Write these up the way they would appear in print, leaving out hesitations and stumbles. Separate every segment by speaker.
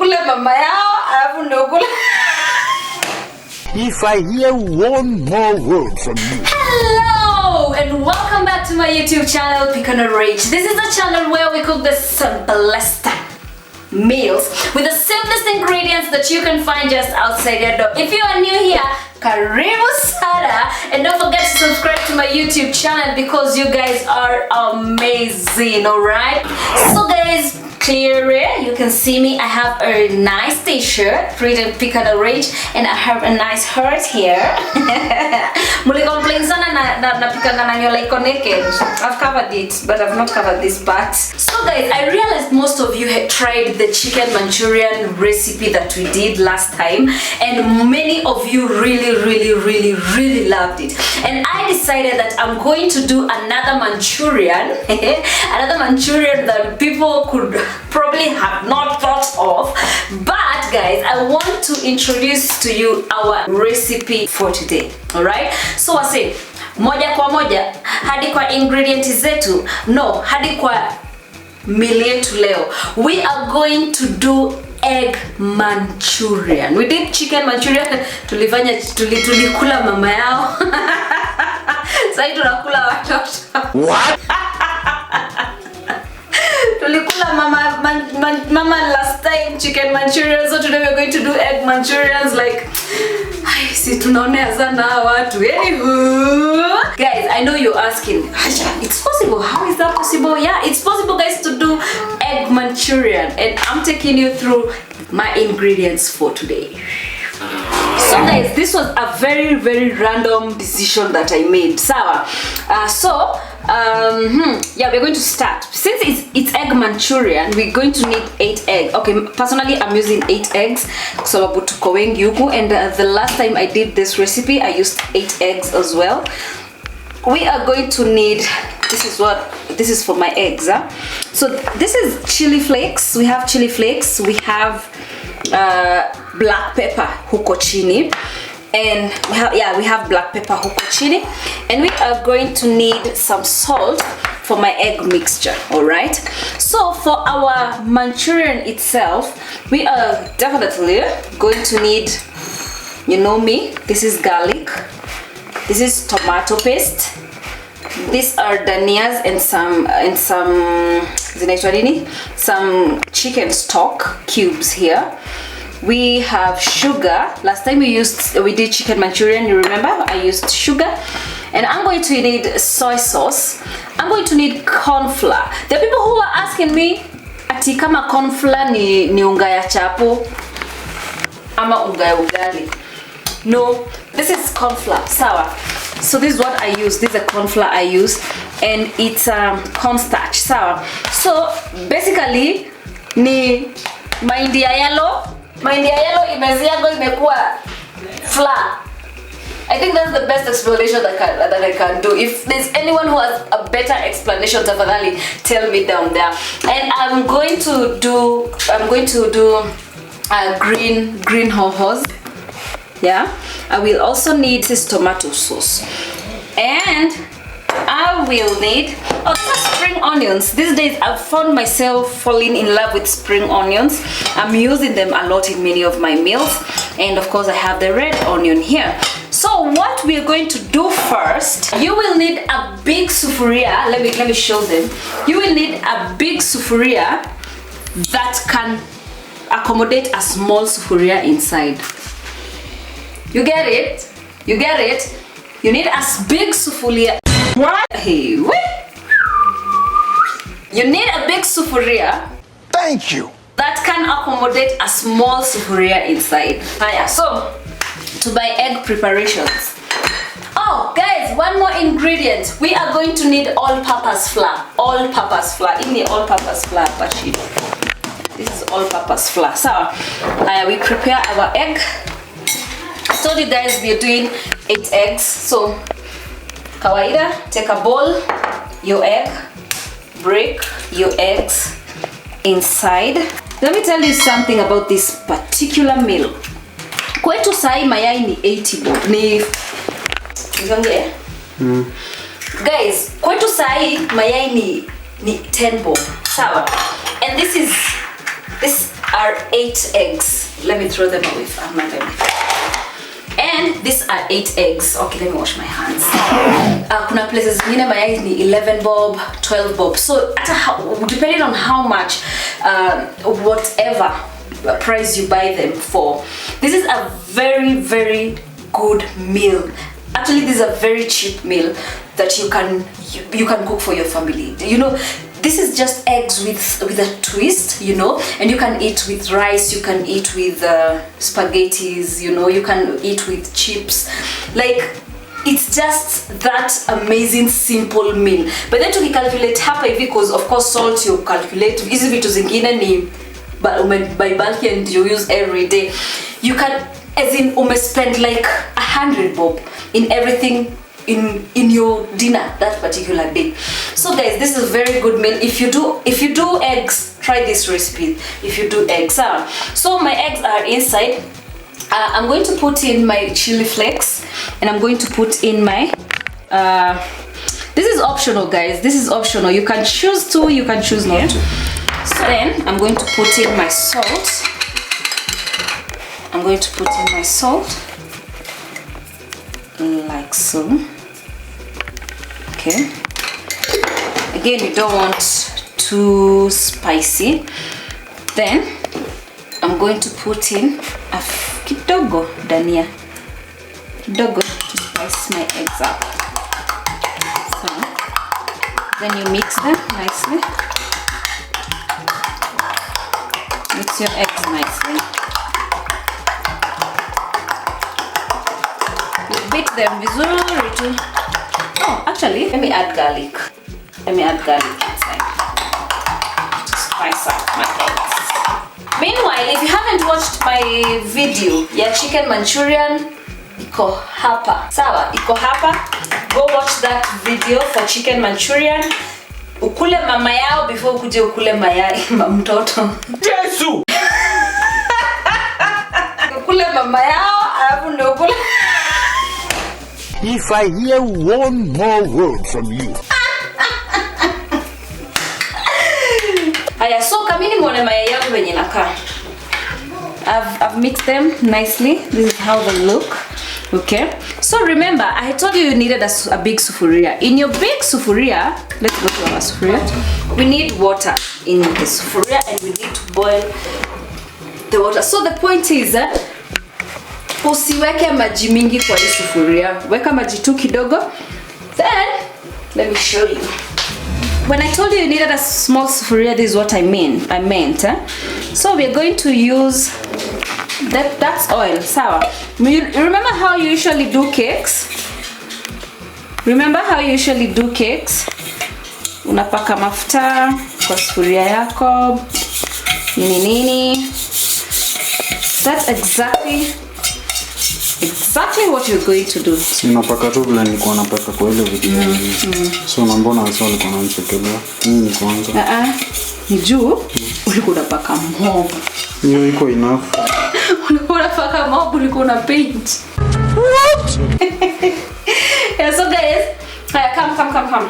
Speaker 1: ukule mama yao alafu ndio ukule.
Speaker 2: If I hear one more word from you.
Speaker 1: Hello and welcome back to my YouTube channel PIKA NARAYCH. This is the channel where we cook the simplest meals with the simplest ingredients that you can find just outside your door. If you are new here, karibu sana, and don't forget to subscribe to my YouTube channel because you guys are amazing. Alright, so guys, clearly you can see me. I have a nice t-shirt written PIKA NARAYCH and I have a nice heart here. Muli complain sana na pika na nyola iko naked. I've covered it, but I've not covered this part. So guys, I realized most of you had tried the chicken Manchurian recipe that we did last time, and many of you really loved it. And I decided that I'm going to do another Manchurian, another Manchurian that people could probably have not thought of. But guys, I want to introduce to you our recipe for today. Alright, so wase moja kwa moja hadi kwa ingredients zetu, no, hadi kwa meal yetu leo. We are going to do egg Manchurian. We did chicken Manchurian, tulikula mama yao. Sasa tunakula watoto. What? Tulikula mama last time chicken Manchurian, so today we're going to do egg Manchurians. Like, si tunaonea sana watu. Anywho, guys, I know you're asking, it's possible. How is that possible? Yeah, it's possible, guys, to do egg Manchurian, and I'm taking you through my ingredients for today. So guys, this was a very random decision that I made. Sawa. Yeah, we're going to start. Since it's egg Manchurian, we're going to need 8 eggs. Okay, personally I'm using 8 eggs. So tuko wengi huku, and the last time I did this recipe I used 8 eggs as well. We are going to need, this is for my eggs, huh? So this is chili flakes. We have chili flakes. We have black pepper huko chini, and we have black pepper huko chini, and we are going to need some salt for my egg mixture. All right, so for our Manchurian itself, we are definitely going to need, you know me, this is garlic, this is tomato paste, these are danias, and some chicken stock cubes here. We have sugar. Last time we did chicken Manchurian, you remember? I used sugar. And I'm going to need soy sauce. I'm going to need corn flour. There are people who are asking me, ati kama corn flour ni unga ya chapo ama unga ya ugali. No, this is corn flour. Sawa. So this is what I use. This is a corn flour I use, and it's cornstarch. Sawa. So basically ni mahindi ya yellow. Mahindi ya yellow imeziago imekuwa flour. I think that's the best explanation that I can do. If there's anyone who has a better explanation, tafadhali tell me down there. And I'm going to do green hohos. Yeah, I will also need this tomato sauce, and I will need spring onions. These days I've found myself falling in love with spring onions. I'm using them a lot in many of my meals, and of course I have the red onion here. So what we are going to do first, you will need a big sufuria. Let me show them. You will need a big sufuria that can accommodate a small sufuria inside. You get it? You get it? You need a big sufuria. What? Hey, wait. You need a big sufuria.
Speaker 2: Thank you.
Speaker 1: That can accommodate a small sufuria inside. So, to my egg preparations. Oh, guys, one more ingredient. We are going to need all-purpose flour. All-purpose flour. In the all-purpose flour, Bashi. This is all-purpose flour. So, we prepare our egg. I told you guys we are doing 8 eggs. So, kawaida, take a bowl, your egg, break your eggs inside. Let me tell you something about this particular meal. Kwetu sai mayai ni 80 bob. Guys, kwetu sai mayai ni 10 bob. Sawa. And these are are 8 eggs. Let me throw them away. And these are 8 eggs. Okay, let me wash my hands. Kuna places zingine mayai ni 11 bob, 12 bob. So depending on how much, whatever price you buy them for, this is a very, very good meal. Actually, this is a very cheap meal that you can cook for your family. You know, this is just eggs with a twist, you know, and you can eat with rice, you can eat with spaghettis, you know, you can eat with chips. Like, it's just that amazing simple meal. But then to calculate hapa hivi, because of course salt you calculate, hizi vitu zingine ni by bulk and you use every day. You can, as in spend like 100 bob in everything in your dinner that particular day. So guys, this is a very good meal. If you do eggs, try this recipe. If you do eggs, so my eggs are inside. I'm going to put in my chili flakes, and I'm going to put in my this is optional, guys. This is optional. You can choose to, you can choose not to. So then I'm going to put in my salt. I'm going to put in my salt like so. Okay. Again, you don't want too spicy. Then I'm going to put in a kidogo dania, kidogo, to spice my eggs up. So then you mix them nicely. Mix your eggs nicely. You beat them vizuri too. Oh, actually, let me add garlic. Let me add garlic inside to spice up my eggs. Meanwhile, if you haven't watched my video, yeah, chicken Manchurian, iko hapa. Sawa, iko hapa. Go watch that video for chicken Manchurian. Ukule mama yao before ukuje ukule mayai mtoto.
Speaker 2: Jesu!
Speaker 1: Ukule mama yao, alafu ndio ukule.
Speaker 2: If I hear one more word from you.
Speaker 1: Aya, so kamini muone mayai yangu venye inakaa. I've mixed them nicely. This is how they look. Okay. So remember, I told you needed a big sufuria. In your big sufuria, let's go to our sufuria. We need water in the sufuria, and we need to boil the water. So the point is that usiweke maji mingi kwa hii sufuria. Weka maji tu kidogo. Then let me show you. When I told you needed a small sufuria, this is what I meant. So we're going to use that's oil. Sawa. You remember how you usually do cakes? Remember how you usually do cakes? Unapaka mafuta kwa sufuria yako. Nini. That's exactly what you're going to do.
Speaker 3: Ninapaka tu vile nilikuwa napaka kwa ile video. So mbona wasa walikuwa wananichekelea? Mimi kwanza.
Speaker 1: Ni juu ulikuwa unapaka mob.
Speaker 3: Hiyo iko enough.
Speaker 1: Ulikuwa unapaka mob, ulikuwa una paint. What? Yeah, so guys, come.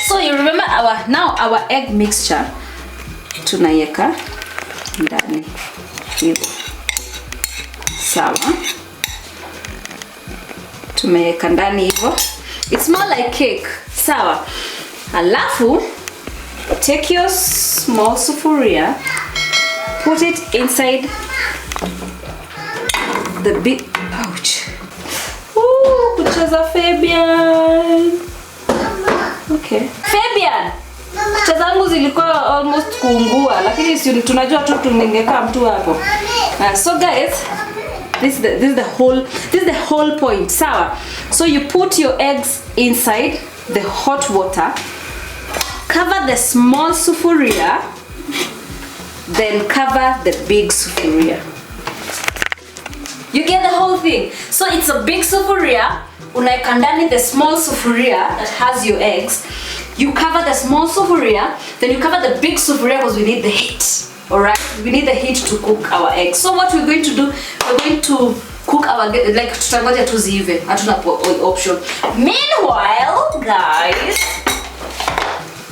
Speaker 1: So you remember our egg mixture tunaiweka ndani hivi. Sawa. Tumeweka ndani hivyo. It's more like cake. Sawa. Alafu take your small sufuria, put it inside the big pouch. Ooh, kucheza Fabian. Okay. Fabian. Kucha zangu zilikuwa almost kuungua, lakini si tunajua tu tuningeka mtu hapo. So guys, this is the whole point. Sawa. So you put your eggs inside the hot water. Cover the small sufuria, then cover the big sufuria. You get the whole thing. So it's a big sufuria. Unaeka ndani the small sufuria that has your eggs. You cover the small sufuria, then you cover the big sufuria because we need the heat. Alright? We need the heat to cook our eggs. So what we're going to do, we're going to cook our, like, tutangoja tu ziive. Hatuna option. Meanwhile, guys,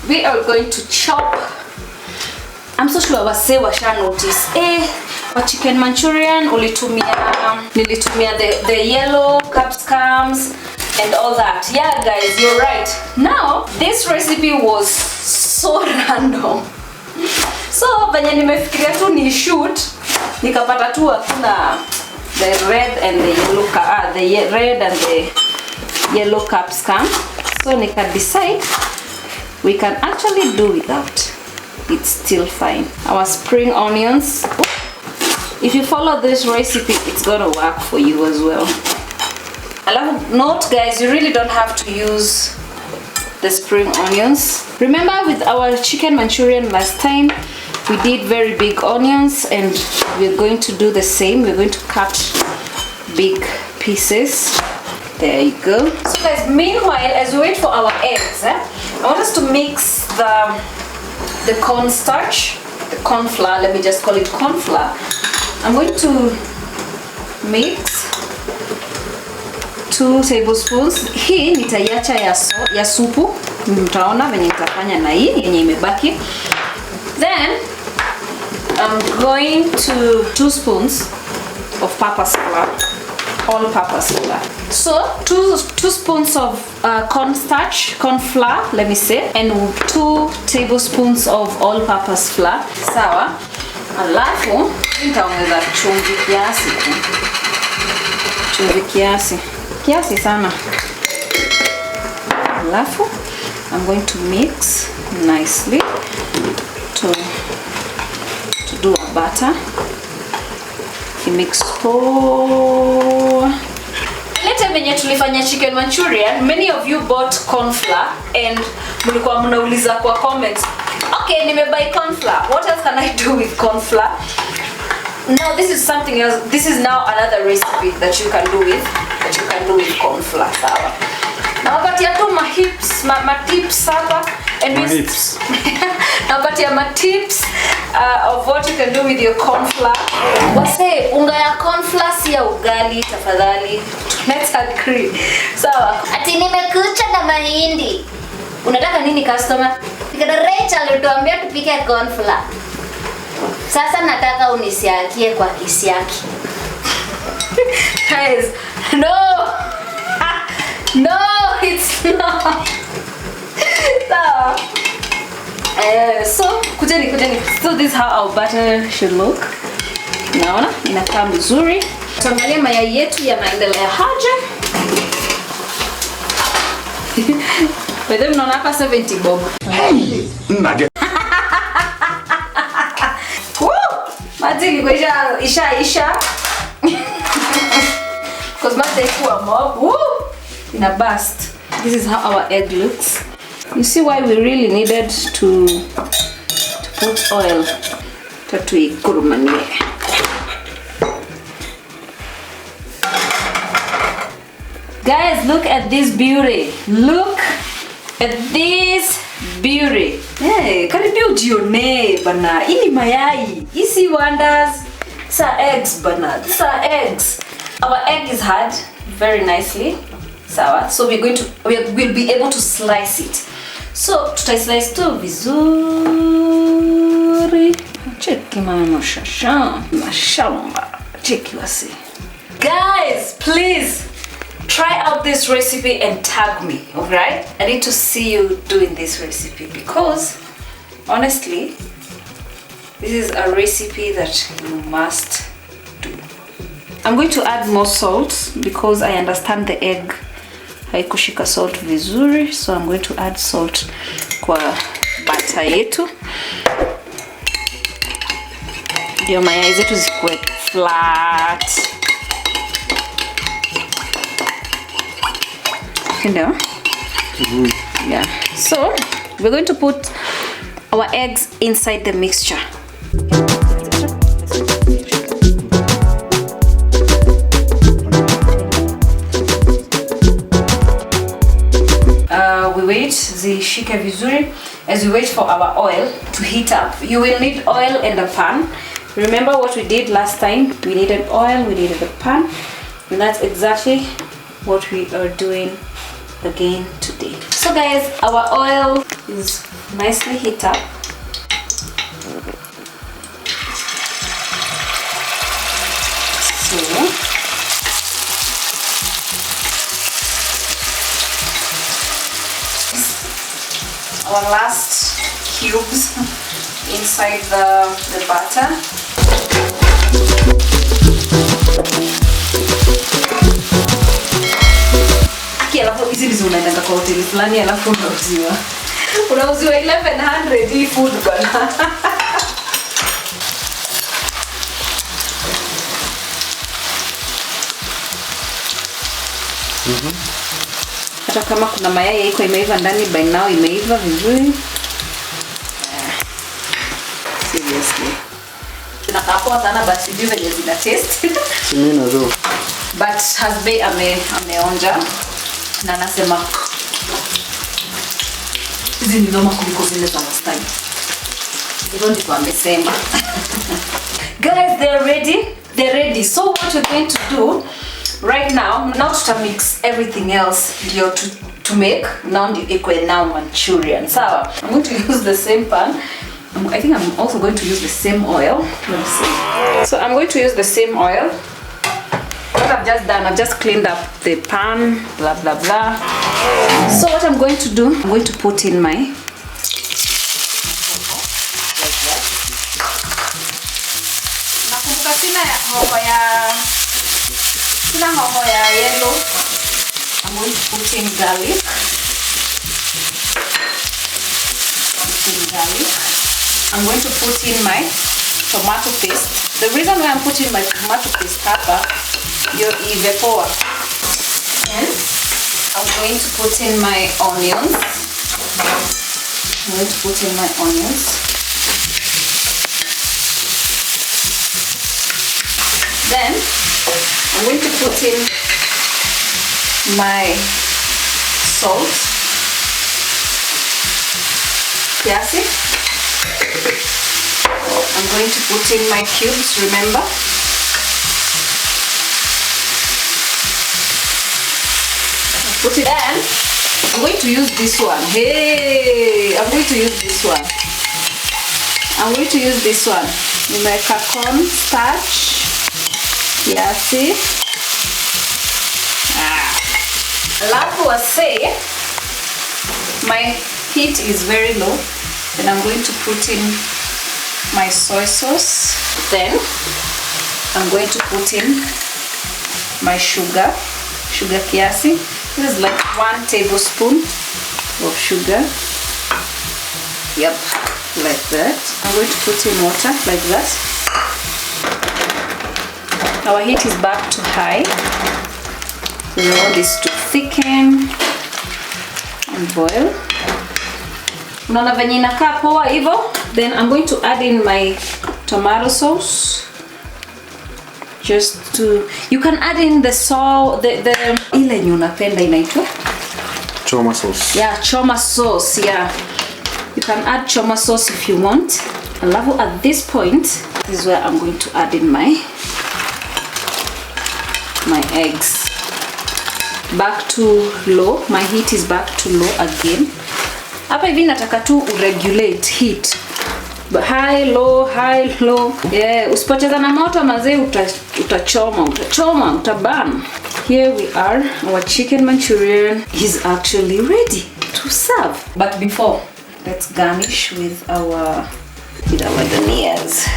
Speaker 1: we are going to chop I'm so sure wase washa notice. Wa chicken Manchurian nilitumia the yellow capsicums and all that. Yeah guys, you're right. Now this recipe was so random. So venye nimefikiria tu ni shoot, nikapata tu hakuna the red and the yellow capsicum. So nika decide we can actually do without. It's still fine. Our spring onions. If you follow this recipe, it's gonna work for you as well. Note guys, you really don't have to use the spring onions. Remember with our chicken Manchurian last time, we did very big onions, and we're going to do the same. We're going to cut big pieces. There you go. So guys, meanwhile, as we wait for our eggs, I want us to mix the cornstarch, the corn flour. Let me just call it corn flour. I'm going to mix 2 tablespoons. Hii nitaiacha ya supu. Mtaona venye nitafanya na hii yenye imebaki. Then I'm going to 2 spoons of purpose flour, all-purpose flour. So 2 spoons of corn flour, let me say, and 2 tablespoons of all-purpose flour. Sawa. Alafu nitaongeza chumvi kiasi. Chumvi kiasi sana. Alafu I'm going to mix nicely to do a batter. Mix poa. Later venye tulifanya chicken Manchurian, many of you bought corn flour and mlikuwa mnauliza kwa comments, okay, nimebuy corn flour, what else can I do with corn flour? Now this is something else. This is now another recipe that you can do with corn flour. Sawa. Now katia tu ma tips hapa and tips. Now katia ma tips of what you can do with your corn flour. Wase unga ya corn flour si ya ugali tafadhali. Let's agree. Sawa.
Speaker 4: Ati nimekucha na mahindi.
Speaker 1: Unataka nini customer?
Speaker 4: NARAYCH alituambia tupike corn flour. Sasa nataka unisiakie kwa kisiaki.
Speaker 1: Guys, no. No, it's not. So, kujeni. So this is how our butter should look. Naona inakaa mzuri. Tuangalie mayai yetu yanaendelea haja. Wewe mnaona hapa 70 bob.
Speaker 2: Nugget.
Speaker 1: Maji isha. Because my ikuwa mob. Woo! In a burst. This is how our egg looks. You see why we really needed to put oil. Guys, look at this beauty. Look at this beauty. Hey, karibia ujione bana. Ini mayai. Isi wonders. These are eggs bana. These are eggs. Our egg is hard very nicely. Sawa. So we'll be able to slice it. So tutai-slice tu vizuri. Cheki mama shasha. Mashamba. Cheki wasi. Guys, please try out this recipe and tag me, alright? I need to see you doing this recipe because honestly, this is a recipe that you must do. I'm going to add more salt because I understand the egg haikushika salt vizuri, so I'm going to add salt kwa batter yetu. Ndio mayai zetu zikuwe flat. You know? Yeah. So we're going to put our eggs inside the mixture. We wait zishike vizuri as we wait for our oil to heat up. You will need oil and a pan. Remember what we did last time? We needed oil, we needed a pan, and that's exactly what we are doing again today. So guys, our oil is nicely heat up. our last cubes inside the butter. Alafu hizi ndizo unaenda kwa hoteli fulani alafu unauziwa 1100 hii food bana. Hata kama kuna mayai iko imeiva ndani, by now imeiva vizuri. Seriously. Tunakapoa sana but sijui venye zina taste.
Speaker 3: Mimi najua.
Speaker 1: But Hasbe ameonja na anasema hizi ni noma kuliko zile za last time. Hivyo ndivyo amesema. Guys, they're ready. They're ready. So what we're going to do right now to mix everything else to make now the Manchurian. So I'm going to use the same pan. I think I'm also going to use the same oil. Let's see. So I'm going to use the same oil. What I've just done, I've just cleaned up the pan, blah blah blah. So what I'm going to do, I'm going to put in my yellow. I'm going to put in garlic. I'm going to put in my tomato paste. The reason why I'm putting my tomato paste hapa, you're evapoa. And I'm going to put in my onions. I'm going to put in my onions. Then I'm going to put in my salt. Kiasi. I'm going to put in my cubes, remember? Put it in. I'm going to use this one. Hey, I'm going to use this one. I'm going to use this one. Nimeweka corn starch. Kiasi. Alafu wase, my heat is very low. Then I'm going to put in my soy sauce. Then I'm going to put in my sugar kiasi. This is like 1 tablespoon of sugar. Yep, like that. I'm going to put in water like that. Our heat is back to high. We want this to thicken and boil. Unaona venye inakaa poa hivyo. Then I'm going to add in my tomato sauce. Just to, you can add in the ile yenye unapenda inaitwa
Speaker 3: choma sauce.
Speaker 1: Yeah, choma sauce, yeah. You can add choma sauce if you want. Alafu at this point, this is where I'm going to add in my eggs. Back to low. My heat is back to low again. Hapa hivi nataka tu regulate heat. High, low, high, low. Yeah, usipoteza na moto mazee utachoma, utaburn. Here we are. Our chicken Manchurian is actually ready to serve. But before, let's garnish with our danias.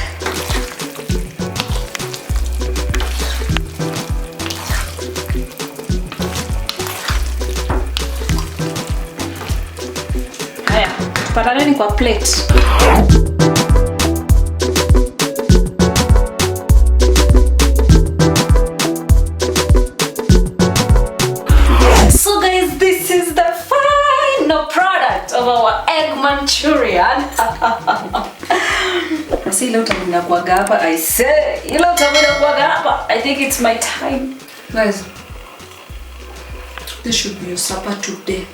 Speaker 1: Haya, tupataneni kwa plate. So guys, this is the final product of our egg Manchurian. See, leo tamina kwa gapa. I say, leo tamina kwa gapa. I think it's my time. Guys, this should be your supper today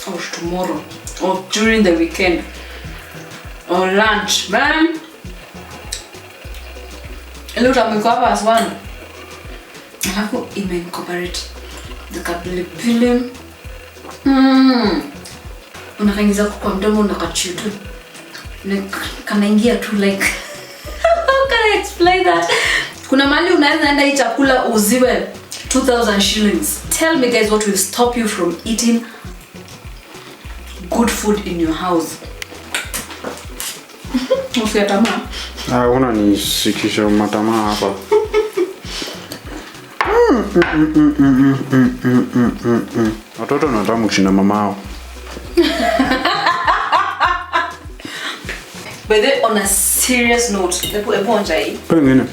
Speaker 1: or tomorrow or during the weekend or lunch, man. Leo tamina kwa hapa as one. Alafu ime-incorporate the kapilipili. Unakaingiza kwa mdomo unakachew tu. Like kanaingia tu like how can I explain that? Kuna mahali unaweza enda hii chakula uziwe 2000 shillings. Tell me guys what will stop you from eating good food in your house. Usiatama.
Speaker 3: Unanisikisha matamaa hapa. Watoto wanatamu kushinda mamao.
Speaker 1: But then on a serious note, they put a bonjai.
Speaker 3: Pengine.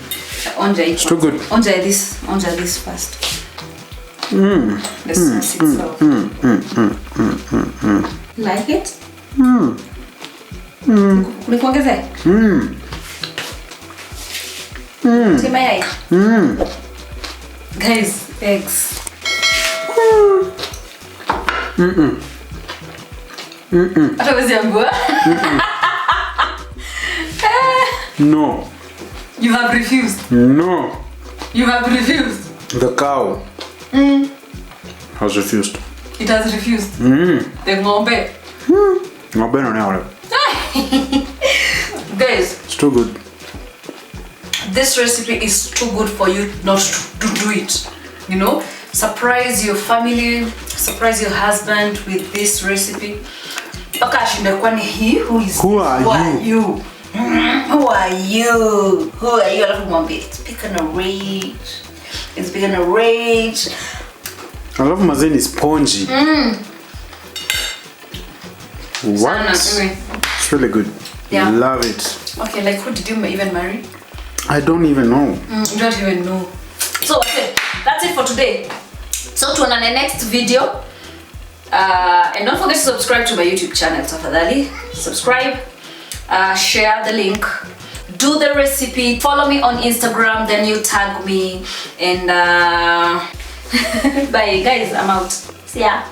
Speaker 1: Onjai.
Speaker 3: It's too good.
Speaker 1: Onjai this first. The sauce itself. Like it? Nikuongeze? Tima yai? Guys, eggs. Hata wezi ambua?
Speaker 3: No.
Speaker 1: You have refused.
Speaker 3: No.
Speaker 1: You have refused.
Speaker 3: The cow has refused.
Speaker 1: It has refused. The ng'ombe.
Speaker 3: Ng'ombe no neole.
Speaker 1: Guys,
Speaker 3: It's too good.
Speaker 1: this recipe is too good for you not to do it. You know, surprise your family, surprise your husband with this recipe. Who are you? Who are you? Alafu mwambie it's PIKA NARAYCH. It's PIKA NARAYCH.
Speaker 3: Alafu mazeni is spongy. What? It's really good.
Speaker 1: Yeah.
Speaker 3: Love it.
Speaker 1: Okay, like who did you even marry?
Speaker 3: I don't even know.
Speaker 1: You don't even know. So okay, that's it for today. So to the next video. And don't forget to subscribe to my YouTube channel, tafadhali. Subscribe, share the link, do the recipe, follow me on Instagram, then you tag me, and bye guys, I'm out. See ya.